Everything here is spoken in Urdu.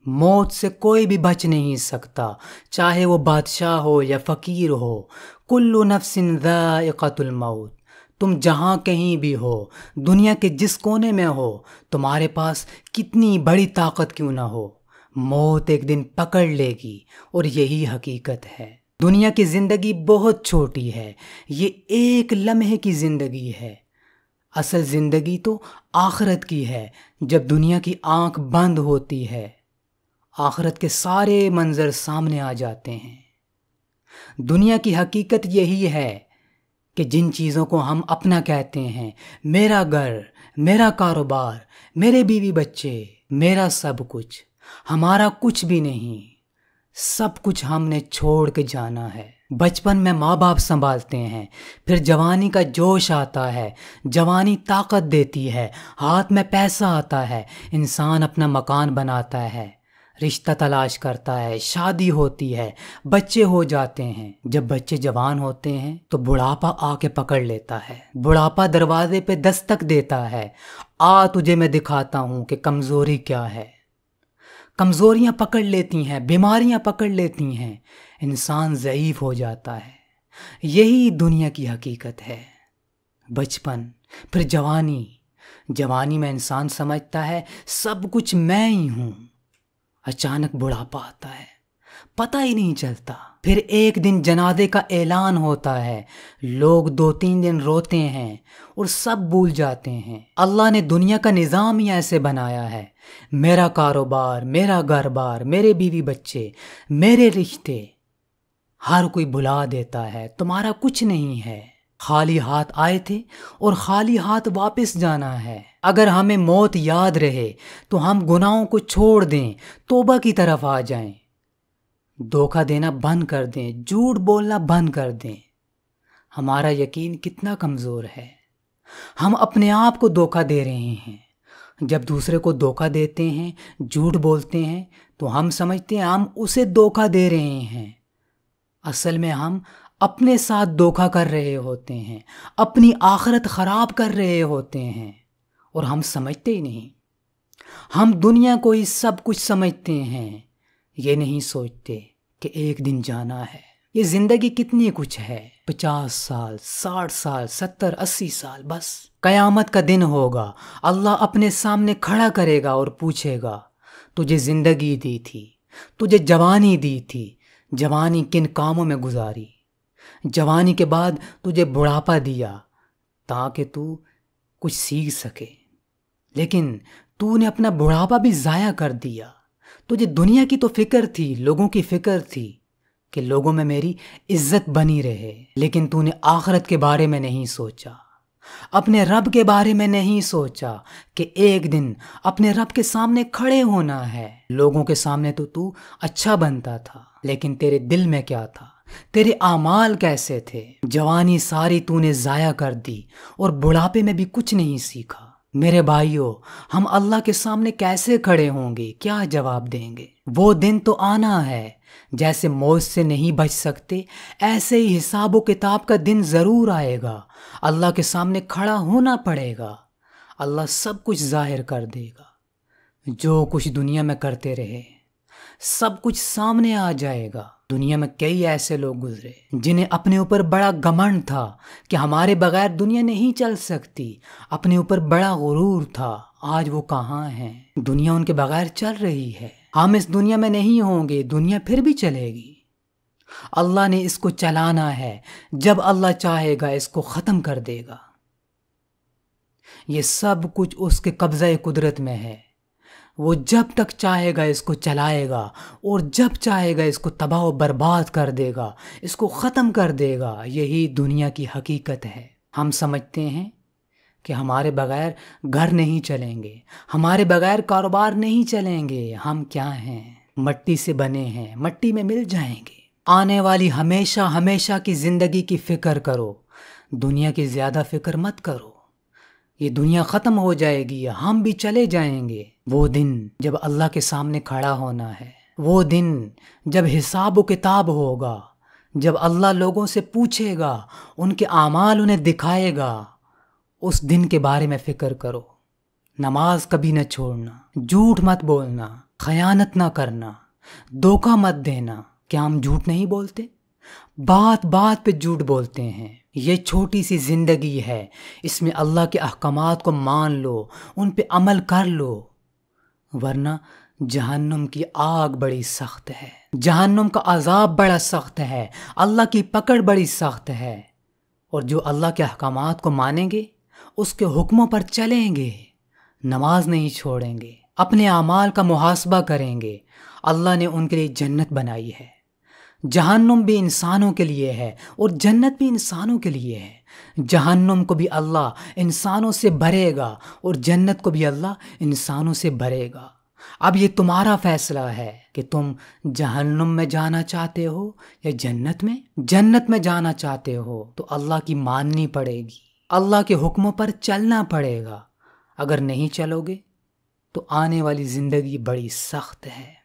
موت سے کوئی بھی بچ نہیں سکتا، چاہے وہ بادشاہ ہو یا فقیر ہو۔ کل نفس ذائقۃ الموت۔ تم جہاں کہیں بھی ہو، دنیا کے جس کونے میں ہو، تمہارے پاس کتنی بڑی طاقت کیوں نہ ہو، موت ایک دن پکڑ لے گی، اور یہی حقیقت ہے۔ دنیا کی زندگی بہت چھوٹی ہے، یہ ایک لمحے کی زندگی ہے۔ اصل زندگی تو آخرت کی ہے، جب دنیا کی آنکھ بند ہوتی ہے، آخرت کے سارے منظر سامنے آ جاتے ہیں۔ دنیا کی حقیقت یہی ہے کہ جن چیزوں کو ہم اپنا کہتے ہیں، میرا گھر، میرا کاروبار، میرے بیوی بچے، میرا سب کچھ، ہمارا کچھ بھی نہیں، سب کچھ ہم نے چھوڑ کے جانا ہے۔ بچپن میں ماں باپ سنبھالتے ہیں، پھر جوانی کا جوش آتا ہے، جوانی طاقت دیتی ہے، ہاتھ میں پیسہ آتا ہے، انسان اپنا مکان بناتا ہے، رشتہ تلاش کرتا ہے، شادی ہوتی ہے، بچے ہو جاتے ہیں۔ جب بچے جوان ہوتے ہیں تو بڑھاپا آ کے پکڑ لیتا ہے، بڑھاپا دروازے پہ دستک دیتا ہے، آ تجھے میں دکھاتا ہوں کہ کمزوری کیا ہے۔ کمزوریاں پکڑ لیتی ہیں، بیماریاں پکڑ لیتی ہیں، انسان ضعیف ہو جاتا ہے۔ یہی دنیا کی حقیقت ہے۔ بچپن، پھر جوانی، جوانی میں انسان سمجھتا ہے سب کچھ میں ہی ہوں، اچانک بڑھاپا آتا ہے، پتہ ہی نہیں چلتا۔ پھر ایک دن جنازے کا اعلان ہوتا ہے، لوگ 2-3 دن روتے ہیں اور سب بھول جاتے ہیں۔ اللہ نے دنیا کا نظام ہی ایسے بنایا ہے، میرا کاروبار، میرا گھر بار، میرے بیوی بچے، میرے رشتے، ہر کوئی بھلا دیتا ہے، تمہارا کچھ نہیں ہے۔ خالی ہاتھ آئے تھے اور خالی ہاتھ واپس جانا ہے۔ اگر ہمیں موت یاد رہے تو ہم گناہوں کو چھوڑ دیں، توبہ کی طرف آ جائیں، دھوکہ دینا بند کر دیں، جھوٹ بولنا بند کر دیں۔ ہمارا یقین کتنا کمزور ہے، ہم اپنے آپ کو دھوکہ دے رہے ہیں۔ جب دوسرے کو دھوکہ دیتے ہیں، جھوٹ بولتے ہیں، تو ہم سمجھتے ہیں ہم اسے دھوکہ دے رہے ہیں۔ اصل میں ہم اپنے ساتھ دھوکہ کر رہے ہوتے ہیں، اپنی آخرت خراب کر رہے ہوتے ہیں، اور ہم سمجھتے ہی نہیں۔ ہم دنیا کو ہی سب کچھ سمجھتے ہیں، یہ نہیں سوچتے کہ ایک دن جانا ہے۔ یہ زندگی کتنی کچھ ہے، 50 سال، 60 سال، 70، 80 سال، بس قیامت کا دن ہوگا، اللہ اپنے سامنے کھڑا کرے گا اور پوچھے گا، تجھے زندگی دی تھی، تجھے جوانی دی تھی، جوانی کن کاموں میں گزاری؟ جوانی کے بعد تجھے بڑھاپا دیا تاکہ تو کچھ سیکھ سکے، لیکن تو نے اپنا بڑھاپا بھی ضائع کر دیا۔ تجھے دنیا کی تو فکر تھی، لوگوں کی فکر تھی کہ لوگوں میں میری عزت بنی رہے، لیکن تو نے آخرت کے بارے میں نہیں سوچا، اپنے رب کے بارے میں نہیں سوچا کہ ایک دن اپنے رب کے سامنے کھڑے ہونا ہے۔ لوگوں کے سامنے تو اچھا بنتا تھا، لیکن تیرے دل میں کیا تھا، تیرے اعمال کیسے تھے؟ جوانی ساری تو نے ضائع کر دی اور بڑھاپے میں بھی کچھ نہیں سیکھا۔ میرے بھائیوں، ہم اللہ کے سامنے کیسے کھڑے ہوں گے؟ کیا جواب دیں گے؟ وہ دن تو آنا ہے، جیسے موت سے نہیں بچ سکتے، ایسے ہی حساب و کتاب کا دن ضرور آئے گا۔ اللہ کے سامنے کھڑا ہونا پڑے گا، اللہ سب کچھ ظاہر کر دے گا۔ جو کچھ دنیا میں کرتے رہے سب کچھ سامنے آ جائے گا۔ دنیا میں کئی ایسے لوگ گزرے جنہیں اپنے اوپر بڑا گھمنڈ تھا کہ ہمارے بغیر دنیا نہیں چل سکتی، اپنے اوپر بڑا غرور تھا۔ آج وہ کہاں ہیں؟ دنیا ان کے بغیر چل رہی ہے۔ ہم اس دنیا میں نہیں ہوں گے، دنیا پھر بھی چلے گی۔ اللہ نے اس کو چلانا ہے، جب اللہ چاہے گا اس کو ختم کر دے گا۔ یہ سب کچھ اس کے قبضہ قدرت میں ہے، وہ جب تک چاہے گا اس کو چلائے گا، اور جب چاہے گا اس کو تباہ و برباد کر دے گا، اس کو ختم کر دے گا۔ یہی دنیا کی حقیقت ہے۔ ہم سمجھتے ہیں کہ ہمارے بغیر گھر نہیں چلیں گے، ہمارے بغیر کاروبار نہیں چلیں گے۔ ہم کیا ہیں؟ مٹی سے بنے ہیں، مٹی میں مل جائیں گے۔ آنے والی ہمیشہ ہمیشہ کی زندگی کی فکر کرو، دنیا کی زیادہ فکر مت کرو۔ یہ دنیا ختم ہو جائے گی، ہم بھی چلے جائیں گے۔ وہ دن جب اللہ کے سامنے کھڑا ہونا ہے، وہ دن جب حساب و کتاب ہوگا، جب اللہ لوگوں سے پوچھے گا، ان کے اعمال انہیں دکھائے گا، اس دن کے بارے میں فکر کرو۔ نماز کبھی نہ چھوڑنا، جھوٹ مت بولنا، خیانت نہ کرنا، دھوکہ مت دینا۔ کیا ہم جھوٹ نہیں بولتے؟ بات بات پہ جھوٹ بولتے ہیں۔ یہ چھوٹی سی زندگی ہے، اس میں اللہ کے احکامات کو مان لو، ان پہ عمل کر لو، ورنہ جہنم کی آگ بڑی سخت ہے، جہنم کا عذاب بڑا سخت ہے، اللہ کی پکڑ بڑی سخت ہے۔ اور جو اللہ کے احکامات کو مانیں گے، اس کے حکموں پر چلیں گے، نماز نہیں چھوڑیں گے، اپنے اعمال کا محاسبہ کریں گے، اللہ نے ان کے لیے جنت بنائی ہے۔ جہنم بھی انسانوں کے لیے ہے اور جنت بھی انسانوں کے لیے ہے۔ جہنم کو بھی اللہ انسانوں سے بھرے گا اور جنت کو بھی اللہ انسانوں سے بھرے گا۔ اب یہ تمہارا فیصلہ ہے کہ تم جہنم میں جانا چاہتے ہو یا جنت میں۔ جنت میں جانا چاہتے ہو تو اللہ کی ماننی پڑے گی، اللہ کے حکموں پر چلنا پڑے گا۔ اگر نہیں چلو گے تو آنے والی زندگی بڑی سخت ہے۔